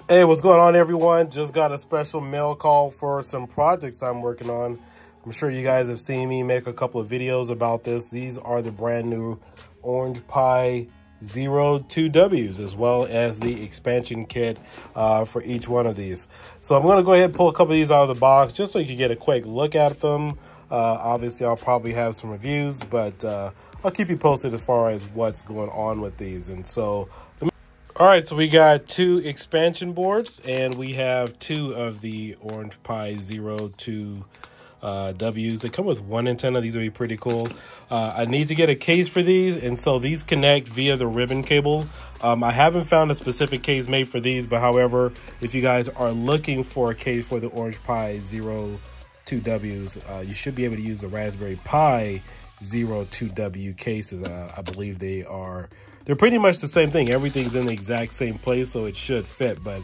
Hey, what's going on, everyone? Just got a special mail call for some projects I'm working on. I'm sure you guys have seen me make a couple of videos about this. These are the brand new Orange Pi 02Ws, as well as the expansion kit for each one of these. So I'm going to go ahead and pull a couple of these out of the box just so you can get a quick look at them. Obviously, I'll probably have some reviews, but I'll keep you posted as far as what's going on with these. And so all right, so we got two expansion boards, and we have two of the Orange Pi 02Ws. They come with one antenna. These will be pretty cool. I need to get a case for these, and so these connect via the ribbon cable. I haven't found a specific case made for these, but however, if you guys are looking for a case for the Orange Pi 02Ws, you should be able to use the Raspberry Pi 02W cases. I believe they're pretty much the same thing. Everything's in the exact same place, so it should fit. But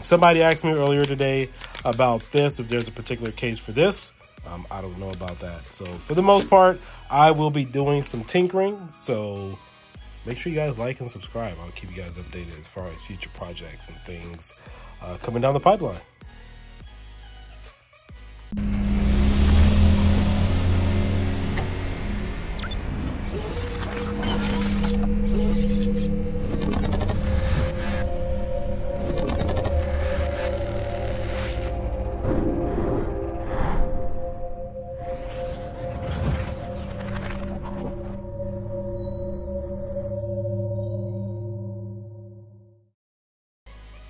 somebody asked me earlier today about this, if there's a particular case for this. I don't know about that. So for the most part, I will be doing some tinkering. So make sure you guys like and subscribe. I'll keep you guys updated as far as future projects and things coming down the pipeline.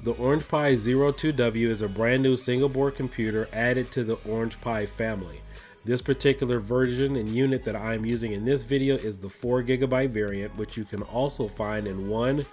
The Orange Pi 02W is a brand new single board computer added to the Orange Pi family. This particular version and unit that I am using in this video is the 4GB variant, which you can also find in 1,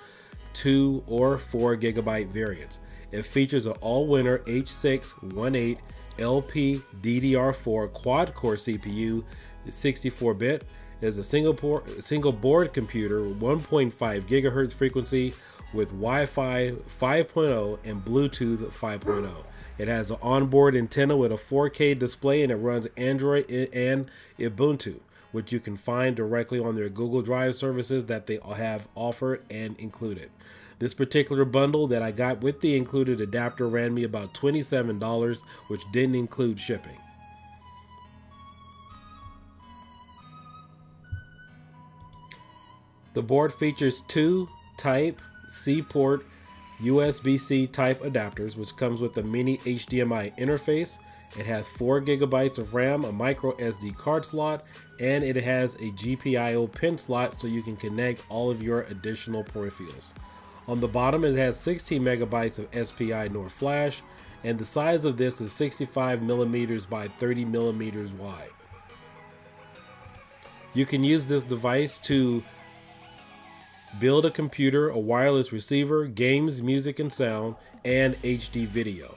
2, or 4GB variants. It features an all-winner H618 LP DDR4 quad-core CPU, 64-bit. It is a single board computer, 1.5 GHz frequency, with Wi-Fi 5.0 and Bluetooth 5.0. It has an onboard antenna with a 4K display, and it runs Android and Ubuntu, which you can find directly on their Google Drive services that they have offered and included. This particular bundle that I got with the included adapter ran me about $27, which didn't include shipping. The board features two Type-C port USB-C type adapters, which comes with a mini HDMI interface. It has 4 GB of RAM, a micro SD card slot, and it has a GPIO pin slot so you can connect all of your additional peripherals. On the bottom, it has 16 megabytes of SPI NOR flash, and the size of this is 65mm by 30mm wide. You can use this device to build a computer, a wireless receiver, games, music and sound, and HD video.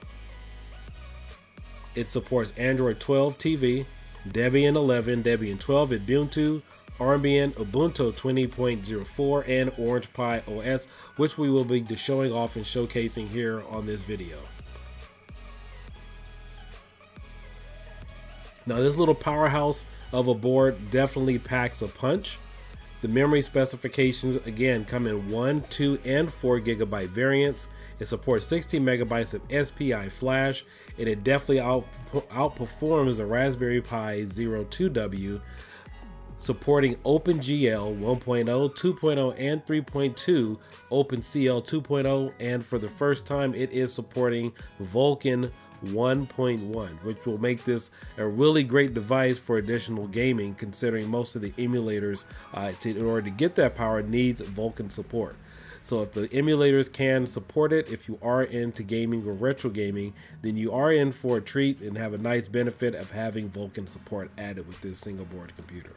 It supports Android 12 TV, Debian 11, Debian 12, Ubuntu, Armbian, Ubuntu 20.04, and Orange Pi OS, which we will be showing off and showcasing here on this video. Now, this little powerhouse of a board definitely packs a punch. The memory specifications again come in 1, 2, and 4 GB variants. It supports 16 megabytes of SPI flash, and it definitely outperforms the Raspberry Pi 02W, supporting OpenGL 1.0, 2.0, and 3.2, OpenCL 2.0, and for the first time it is supporting Vulkan 1.1, which will make this a really great device for additional gaming, considering most of the emulators in order to get that power needs Vulkan support. So if the emulators can support it, if you are into gaming or retro gaming, then you are in for a treat and have a nice benefit of having Vulkan support added with this single board computer.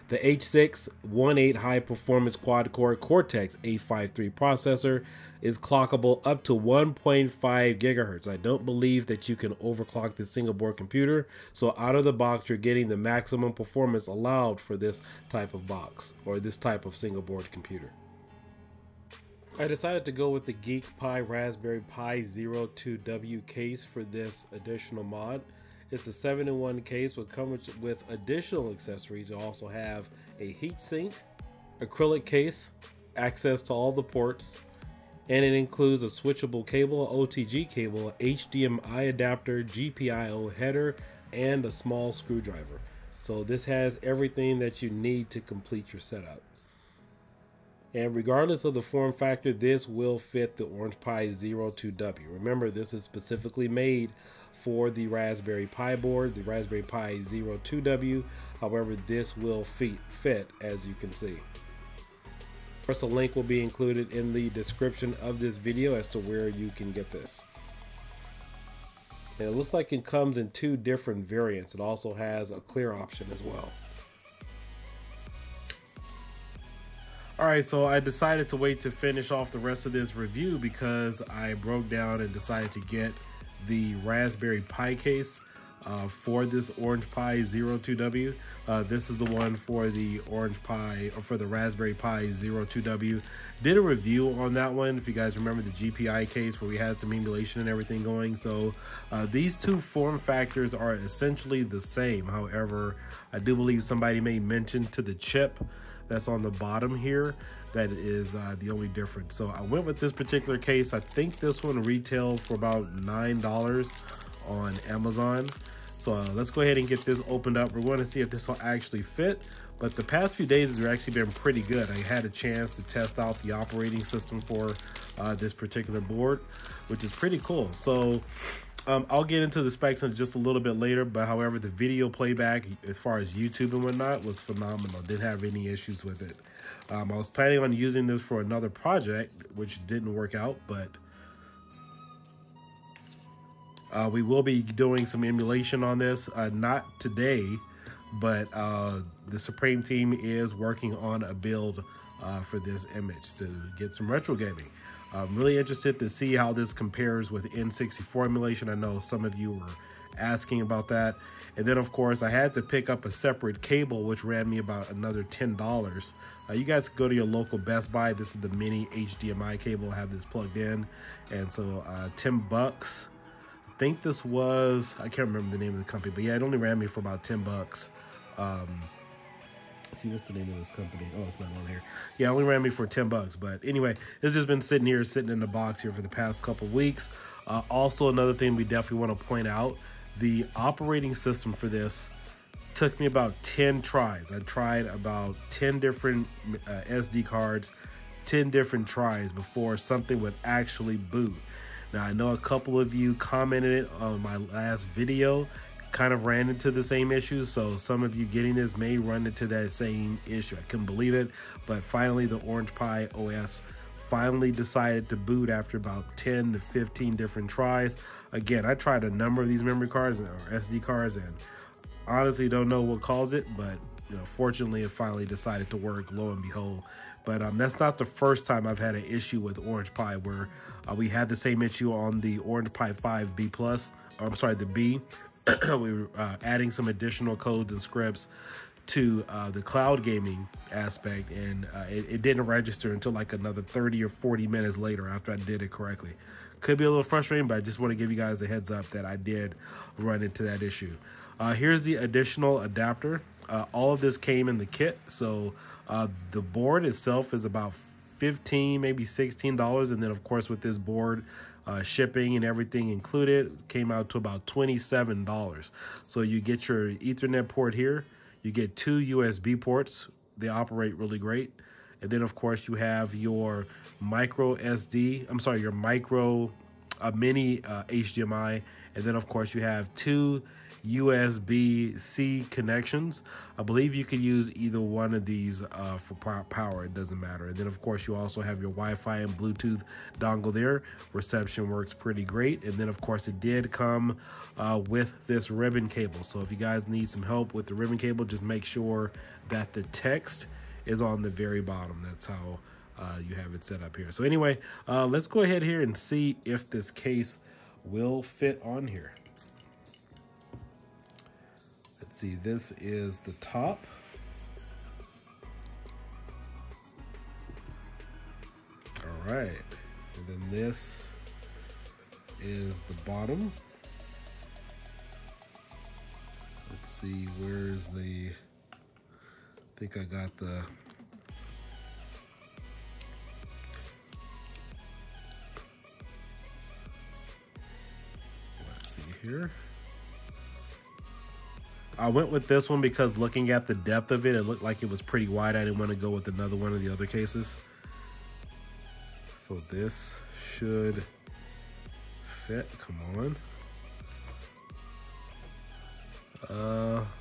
The H618 high-performance quad-core Cortex-A53 processor is clockable up to 1.5 gigahertz. I don't believe that you can overclock this single-board computer, so out of the box, you're getting the maximum performance allowed for this type of box, or this type of single-board computer. I decided to go with the Geek Pi Raspberry Pi 02W case for this additional mod. It's a 7-in-1 case with comes with additional accessories. You also have a heatsink, acrylic case, access to all the ports, and it includes a switchable cable, OTG cable, HDMI adapter, GPIO header, and a small screwdriver. So this has everything that you need to complete your setup. And regardless of the form factor, this will fit the Orange Pi 02W. Remember, this is specifically made for the Raspberry Pi board, the Raspberry Pi 02W. However, this will fit as you can see. Of course, a link will be included in the description of this video as to where you can get this. And it looks like it comes in 2 different variants. It also has a clear option as well. Alright, so I decided to wait to finish off the rest of this review because I broke down and decided to get the Raspberry Pi case for this Orange Pi 02W. This is the one for the Orange Pi, or for the Raspberry Pi 02W. Did a review on that one, if you guys remember the GPI case where we had some emulation and everything going. So these 2 form factors are essentially the same. However, I do believe somebody made mention to the chip that's on the bottom here. That is the only difference. So I went with this particular case. I think this one retailed for about $9 on Amazon. So let's go ahead and get this opened up. We're going to see if this will actually fit. But the past few days has actually been pretty good. I had a chance to test out the operating system for this particular board, which is pretty cool. So I'll get into the specs in just a little bit later, but however, the video playback as far as YouTube and whatnot was phenomenal. Didn't have any issues with it. I was planning on using this for another project, which didn't work out, but we will be doing some emulation on this, not today, but the Supreme team is working on a build for this image to get some retro gaming. I'm really interested to see how this compares with N64 emulation. I know some of you were asking about that. And then, of course, I had to pick up a separate cable, which ran me about another $10. You guys can go to your local Best Buy. This is the mini HDMI cable. I have this plugged in. And so $10. I think this was, I can't remember the name of the company, but yeah, it only ran me for about $10. See, what's the name of this company? Oh, it's not on here. Yeah, it only ran me for $10. But anyway, it's just been sitting in the box here for the past couple weeks. Also, another thing we definitely want to point out, the operating system for this took me about 10 tries. I tried about 10 different SD cards, 10 different tries before something would actually boot. Now, I know a couple of you commented on my last video, kind of ran into the same issues, so some of you getting this may run into that same issue. I couldn't believe it, but finally the Orange Pi OS finally decided to boot after about 10 to 15 different tries. Again, I tried a number of these memory cards or SD cards and honestly don't know what caused it, but you know, fortunately it finally decided to work, lo and behold. But that's not the first time I've had an issue with Orange Pi where we had the same issue on the Orange Pi 5 B+, or I'm sorry, the B. We were adding some additional codes and scripts to the cloud gaming aspect, and it didn't register until like another 30 or 40 minutes later after I did it correctly. Could be a little frustrating, but I just want to give you guys a heads up that I did run into that issue. Here's the additional adapter. All of this came in the kit, so the board itself is about $15, maybe $16, and then of course with this board shipping and everything included, came out to about $27. So you get your Ethernet port here, you get 2 USB ports, they operate really great, and then of course you have your micro SD, I'm sorry, your micro mini HDMI, and then of course you have 2 USB-C connections. I believe you could use either one of these for power, it doesn't matter. And then of course you also have your Wi-Fi and Bluetooth dongle there. Reception works pretty great. And then of course it did come with this ribbon cable. So if you guys need some help with the ribbon cable, just make sure that the text is on the very bottom. That's how you have it set up here. So anyway, let's go ahead here and see if this case will fit on here. Let's see, this is the top. All right, and then this is the bottom. Let's see, where's the, I think I got the, here. I went with this one because looking at the depth of it, it looked like it was pretty wide. I didn't want to go with another one of the other cases. So this should fit. Come on.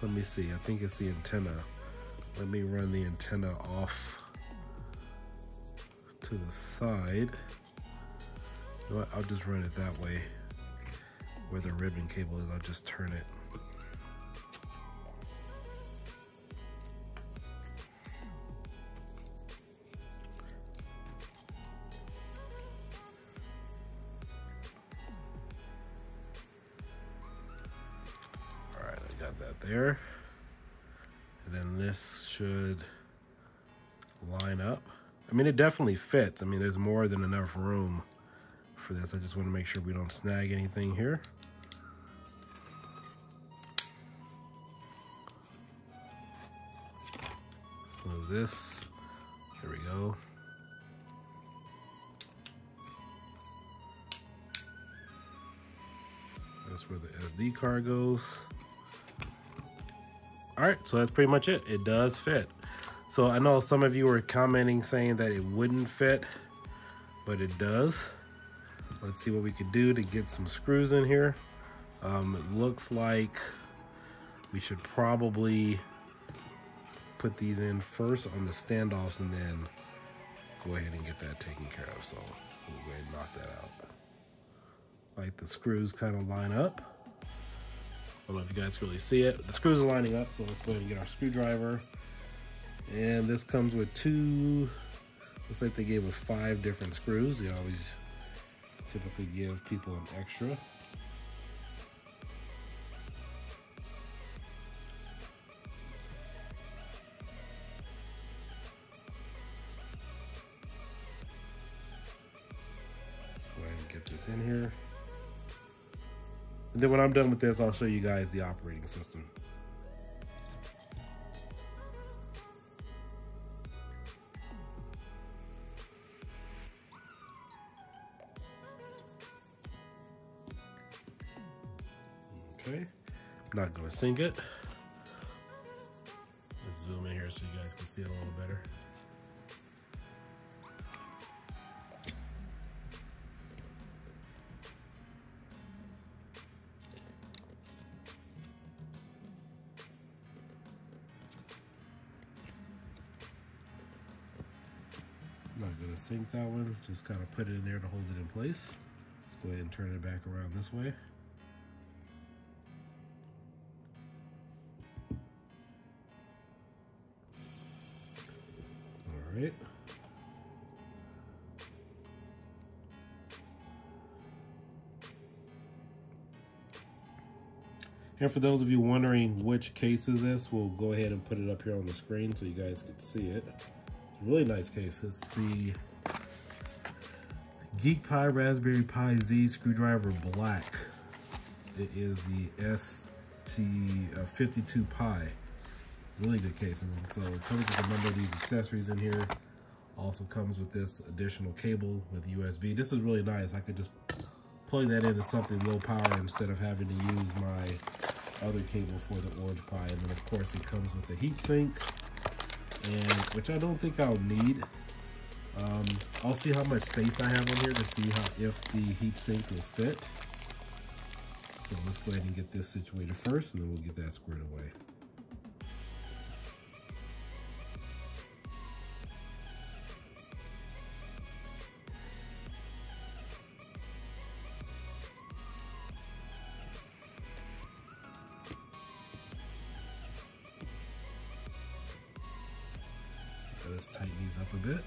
Let me see. I think it's the antenna. Let me run the antenna off to the side. You know what? I'll just run it that way. Where the ribbon cable is, I'll just turn it. Got that there, and then this should line up. I mean, it definitely fits. I mean, there's more than enough room for this. I just want to make sure we don't snag anything here. Let's move this. There we go. That's where the SD card goes. All right, so that's pretty much it. It does fit. So I know some of you were commenting saying that it wouldn't fit, but it does. Let's see what we could do to get some screws in here. It looks like we should probably put these in first on the standoffs and then go ahead and get that taken care of. So we'll go ahead and knock that out. Like the screws kind of line up. I don't know if you guys can really see it. The screws are lining up, so let's go ahead and get our screwdriver. And this comes with two, looks like they gave us 5 different screws. They always typically give people an extra. Let's go ahead and get this in here. And then when I'm done with this, I'll show you guys the operating system. Okay, I'm not gonna sync it. Let's zoom in here so you guys can see it a little better. I'm not gonna sync that one, just kind of put it in there to hold it in place. Let's go ahead and turn it back around this way. All right. And for those of you wondering which case is this, we'll go ahead and put it up here on the screen so you guys can see it. Really nice case. It's the Geek Pi Raspberry Pi Z screwdriver black. It is the ST52 Pi. Really good case. And so it comes with a number of these accessories in here. Also comes with this additional cable with USB. This is really nice. I could just plug that into something low power instead of having to use my other cable for the Orange Pi. And then of course it comes with the heat sink. And which I don't think I'll need. I'll see how much space I have on here to see if the heat sink will fit. So let's go ahead and get this situated first, and then we'll get that squared away. Let's tighten these up a bit.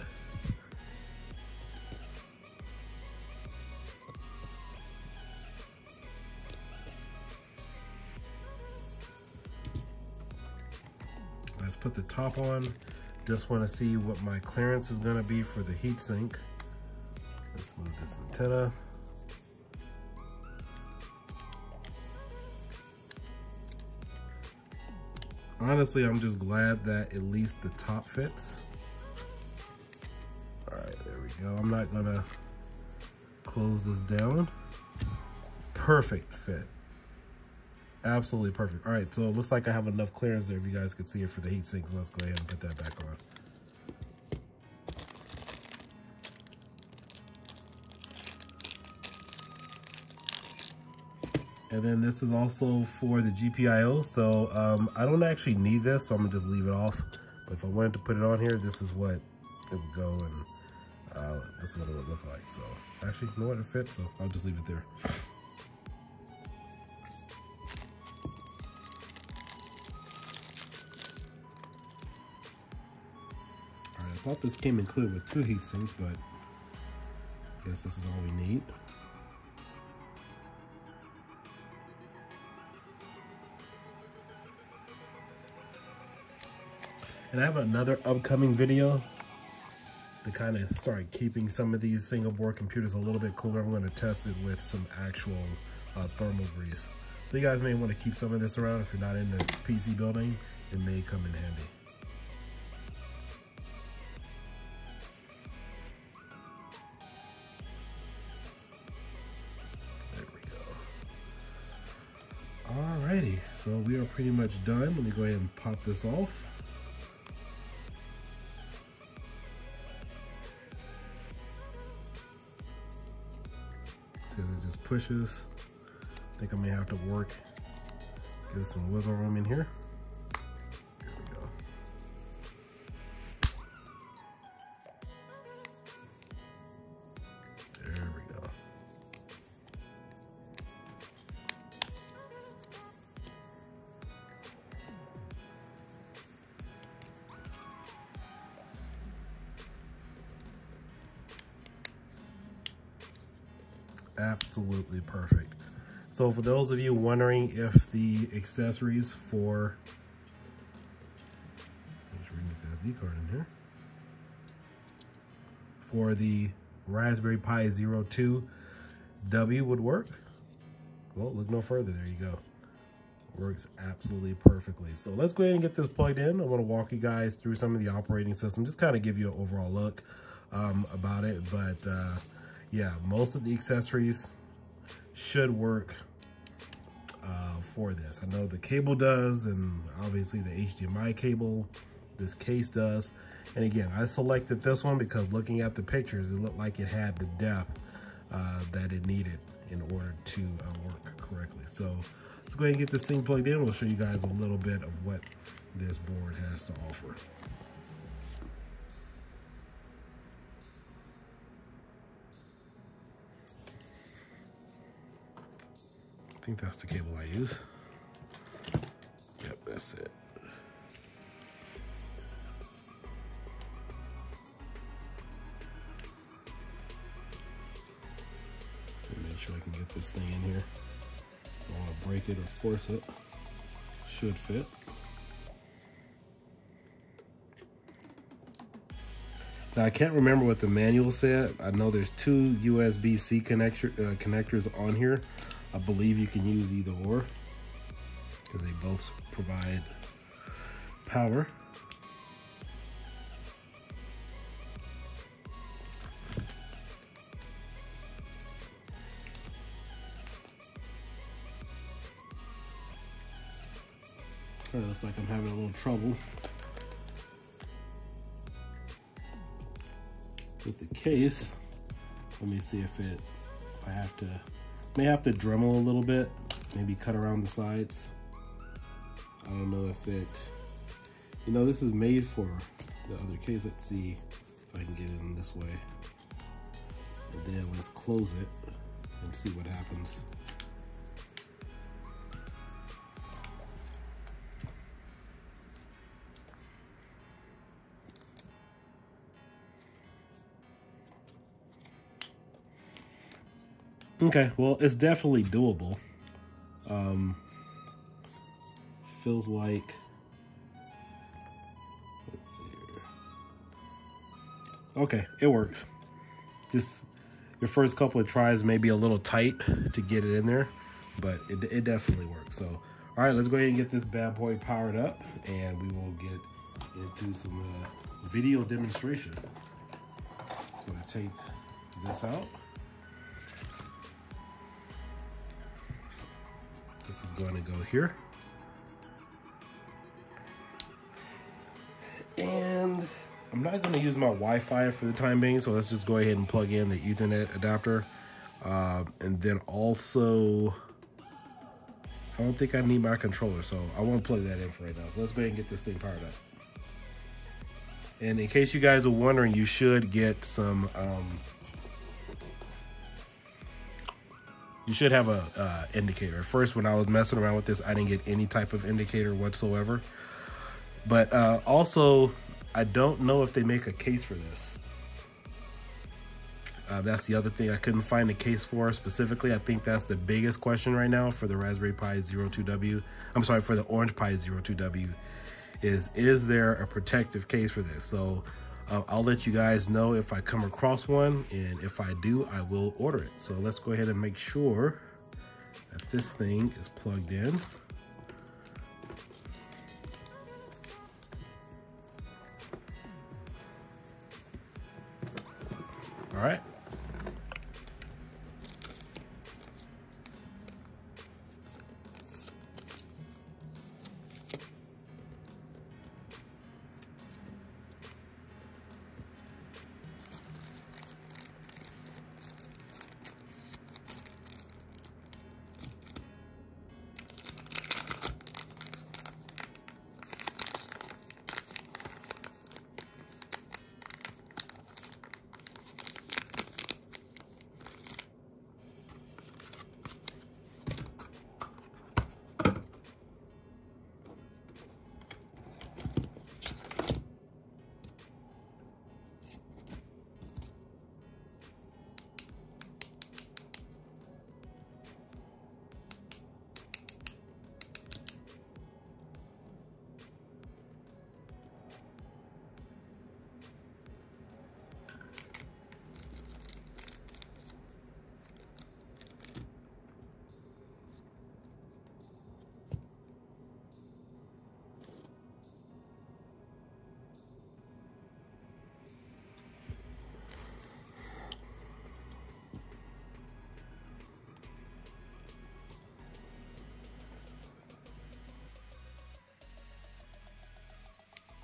Let's put the top on. Just want to see what my clearance is going to be for the heat sink. Let's move this antenna. Honestly, I'm just glad that at least the top fits. All right, there we go. I'm not gonna close this down. Perfect fit. Absolutely perfect. All right, so it looks like I have enough clearance there if you guys could see it for the heatsink, so let's go ahead and put that back on. And then this is also for the GPIO, so I don't actually need this, so I'm gonna just leave it off. But if I wanted to put it on here, this is what it would go, and this is what it would look like. So actually, you know what, it fits, so I'll just leave it there. All right, I thought this came included with 2 heat sinks, but I guess this is all we need. And I have another upcoming video to kind of start keeping some of these single board computers a little bit cooler. I'm going to test it with some actual thermal grease. So you guys may want to keep some of this around if you're not in the PC building. It may come in handy. There we go. Alrighty, so we are pretty much done. Let me go ahead and pop this off. It just pushes. I think I may have to work, give some wiggle room in here. There we go. There we go. Absolutely perfect. So for those of you wondering if the accessories for, let's bring the SD card in here, for the Raspberry Pi 02W would work, well, look no further. There you go. Works absolutely perfectly. So let's go ahead and get this plugged in. I want to walk you guys through some of the operating system, just kind of give you an overall look about it. But yeah, most of the accessories should work for this. I know the cable does, and obviously the HDMI cable, this case does. And again, I selected this one because looking at the pictures, it looked like it had the depth that it needed in order to work correctly. So let's go ahead and get this thing plugged in. We'll show you guys a little bit of what this board has to offer. I think that's the cable I use. Yep, that's it. Make sure I can get this thing in here. Don't want to break it or force it. Should fit. Now I can't remember what the manual said. I know there's 2 USB-C connectors on here. I believe you can use either or because they both provide power. Looks like I'm having a little trouble with the case. Let me see if I have to, may have to Dremel a little bit, maybe cut around the sides. I don't know if it, you know, this is made for the other case. Let's see if I can get it in this way. And then let's close it and see what happens. Okay, well, it's definitely doable. Feels like, let's see here. Okay, it works. Just your first couple of tries may be a little tight to get it in there, but it definitely works. So, all right, let's go ahead and get this bad boy powered up, and we will get into some video demonstration. So I'm gonna take this out. This is going to go here. And I'm not going to use my Wi-Fi for the time being, so let's just go ahead and plug in the Ethernet adapter. And then also, I don't think I need my controller, so I won't plug that in for right now. So let's go ahead and get this thing powered up. And in case you guys are wondering, you should get some, you should have a indicator. At first, when I was messing around with this, I didn't get any type of indicator whatsoever. But also, I don't know if they make a case for this. That's the other thing I couldn't find a case for specifically. I think that's the biggest question right now for the Raspberry Pi Zero 2W. I'm sorry, for the Orange Pi Zero 2W is there a protective case for this? So I'll let you guys know if I come across one, and if I do, I will order it. So let's go ahead and make sure that this thing is plugged in. All right.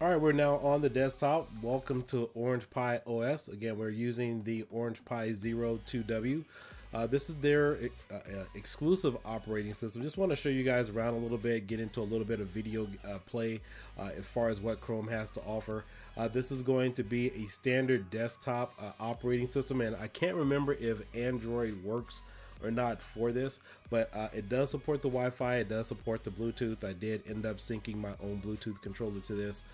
All right, we're now on the desktop. Welcome to Orange Pi OS. Again, we're using the Orange Pi Zero 2W. This is their exclusive operating system. Just want to show you guys around a little bit, get into a little bit of video play as far as what Chrome has to offer. This is going to be a standard desktop operating system, and I can't remember if Android works or not for this, but it does support the Wi-Fi, it does support the Bluetooth. I did end up syncing my own Bluetooth controller to this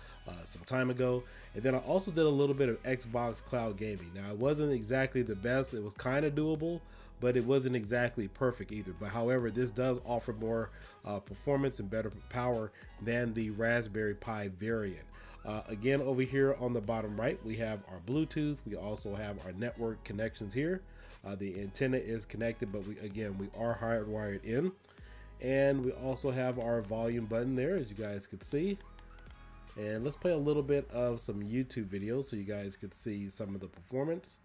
some time ago, and then I also did a little bit of Xbox cloud gaming. Now, it wasn't exactly the best, it was kind of doable, but it wasn't exactly perfect either. But however, this does offer more performance and better power than the Raspberry Pi variant. Again, over here on the bottom right, we have our Bluetooth. We also have our network connections here. The antenna is connected, but we are hardwired in. And we also have our volume button there, as you guys could see. And let's play a little bit of some YouTube videos so you guys could see some of the performance.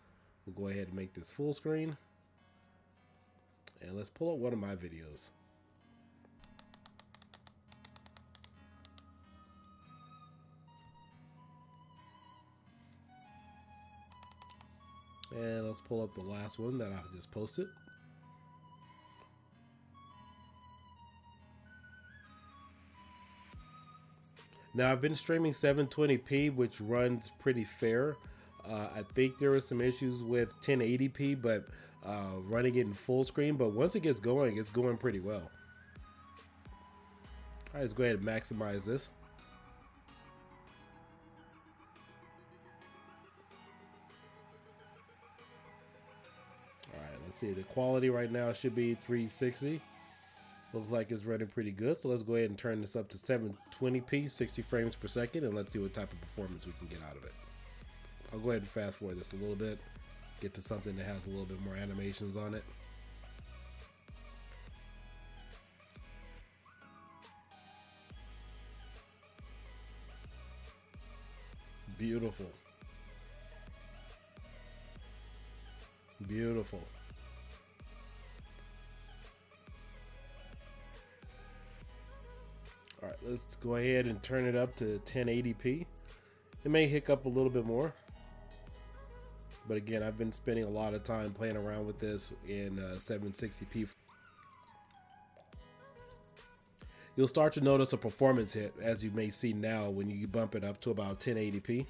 We'll go ahead and make this full screen. And let's pull up one of my videos. And let's pull up the last one that I just posted. Now, I've been streaming 720p, which runs pretty fair. I think there are some issues with 1080p, but running it in full screen. But once it gets going, it's going pretty well. All right, let's go ahead and maximize this. Let's see, the quality right now should be 360. Looks like it's running pretty good. So let's go ahead and turn this up to 720p, 60 frames per second, and let's see what type of performance we can get out of it. I'll go ahead and fast forward this a little bit, get to something that has a little bit more animations on it. Beautiful. Beautiful. let's go ahead and turn it up to 1080p. It may hiccup a little bit more, but again, I've been spending a lot of time playing around with this in 760p. You'll start to notice a performance hit, as you may see now when you bump it up to about 1080p.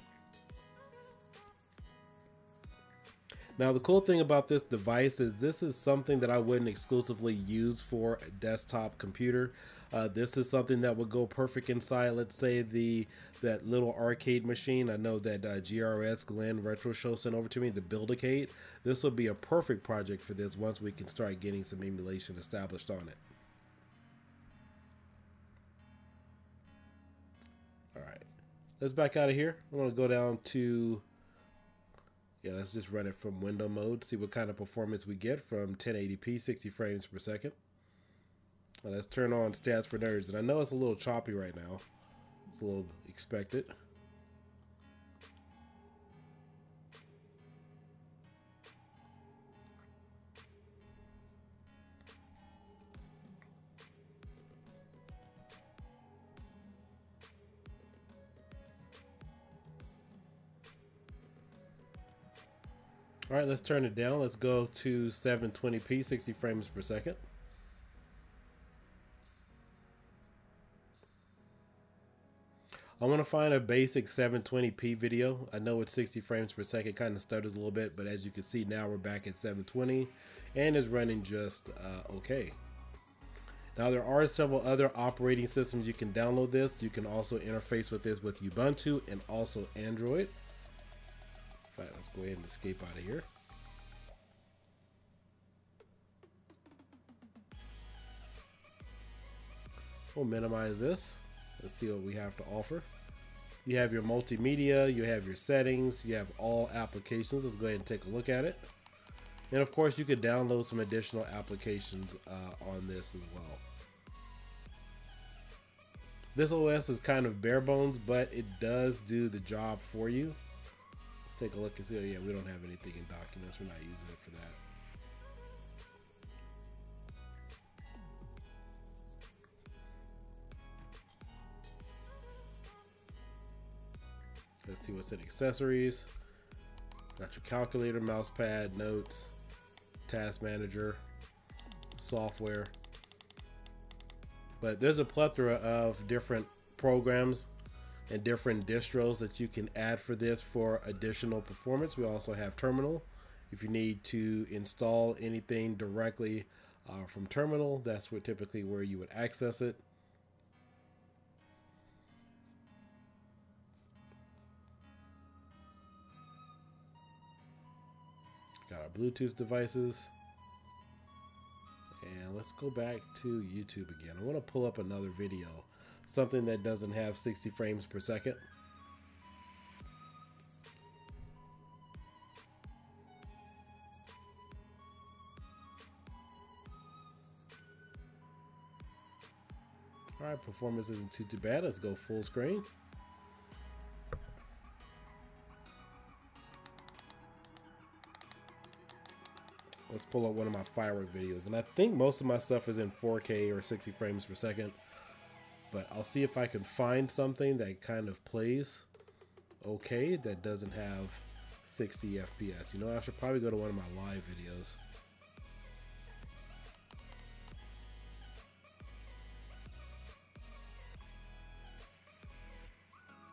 Now, the cool thing about this device is this is something that I wouldn't exclusively use for a desktop computer. This is something that would go perfect inside, let's say, that little arcade machine. I know that GRS Glenn Retro Show sent over to me, the Build-A-Cade. This would be a perfect project for this once we can start getting some emulation established on it. All right, let's back out of here. I'm going to go down to... yeah, let's just run it from window mode, see what kind of performance we get from 1080p, 60 frames per second. Well, let's turn on Stats for Nerds, and I know it's a little choppy right now. It's a little expected. All right, let's turn it down. Let's go to 720p, 60 frames per second. I want to find a basic 720p video. I know it's 60 frames per second, kind of stutters a little bit, but as you can see now we're back at 720 and it's running just okay. Now there are several other operating systems you can download this. You can also interface with this with Ubuntu and also Android. In fact, let's go ahead and escape out of here. We'll minimize this. Let's see what we have to offer. You have your multimedia, you have your settings, you have all applications. Let's go ahead and take a look at it. And of course, you could download some additional applications on this as well. This OS is kind of bare bones, but it does do the job for you. Let's take a look and see. Oh yeah, we don't have anything in documents. We're not using it for that. Let's see what's in accessories. Got your calculator, mouse pad, notes, task manager, software. But there's a plethora of different programs and different distros that you can add for this for additional performance. We also have Terminal. If you need to install anything directly from Terminal, that's typically where you would access it. Got our Bluetooth devices. And let's go back to YouTube again. I want to pull up another video, something that doesn't have 60 frames per second. All right, performance isn't too bad. Let's go full screen. Let's pull up one of my firework videos, and I think most of my stuff is in 4K or 60 frames per second, but I'll see if I can find something that kind of plays okay that doesn't have 60 FPS. You know, I should probably go to one of my live videos.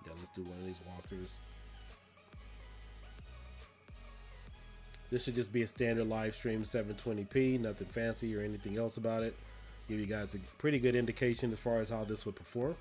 Yeah, let's do one of these walkthroughs. This should just be a standard live stream 720p, nothing fancy or anything else about it. Give you guys a pretty good indication as far as how this would perform.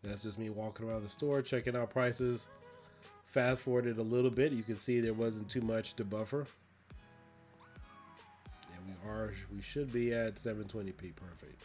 That's just me walking around the store, checking out prices. Fast forwarded a little bit, you can see there wasn't too much to buffer. And we should be at 720p, perfect.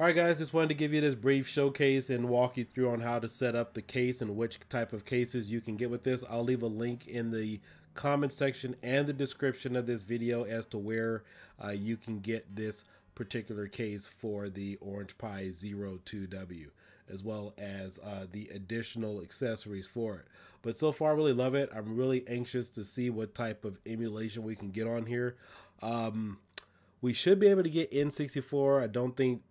All right, guys, just wanted to give you this brief showcase and walk you through on how to set up the case and which type of cases you can get with this. I'll leave a link in the comment section and the description of this video as to where you can get this particular case for the Orange Pi 02W, as well as the additional accessories for it. But so far, I really love it. I'm really anxious to see what type of emulation we can get on here. We should be able to get N64.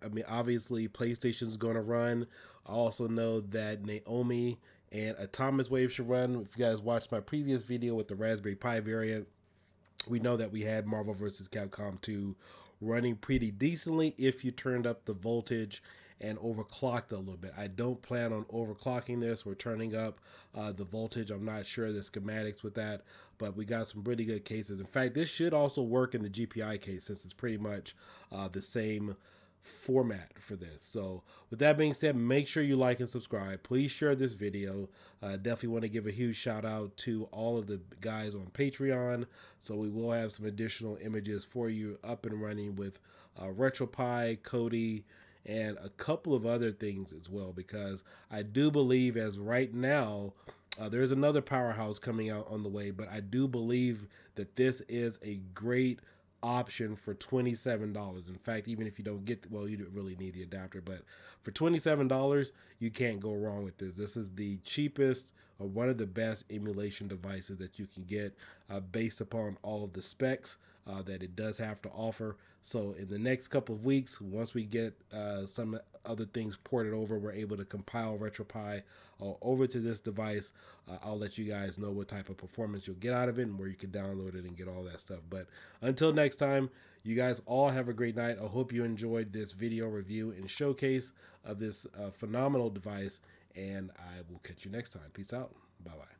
I mean, obviously PlayStation's going to run. I also know that Naomi and Atomic Wave should run. If you guys watched my previous video with the Raspberry Pi variant, we know that we had Marvel vs. Capcom 2 running pretty decently if you turned up the voltage and overclocked a little bit. I don't plan on overclocking this. We're turning up the voltage. I'm not sure the schematics with that, but we got some pretty good cases. In fact, this should also work in the GPI case since it's pretty much the same format for this. So with that being said, make sure you like and subscribe. Please share this video. Definitely want to give a huge shout out to all of the guys on Patreon. So we will have some additional images for you up and running with RetroPie, Cody, and a couple of other things as well, because I do believe as right now there's another powerhouse coming out on the way, but I do believe that this is a great option for $27. In fact, even if you don't get, well, you don't really need the adapter, but for $27 you can't go wrong with this. This is the cheapest or one of the best emulation devices that you can get based upon all of the specs that it does have to offer. So in the next couple of weeks, once we get some other things ported over, we're able to compile RetroPie over to this device. I'll let you guys know what type of performance you'll get out of it and where you can download it and get all that stuff. But until next time, you guys all have a great night. I hope you enjoyed this video review and showcase of this phenomenal device, and I will catch you next time. Peace out. Bye-bye.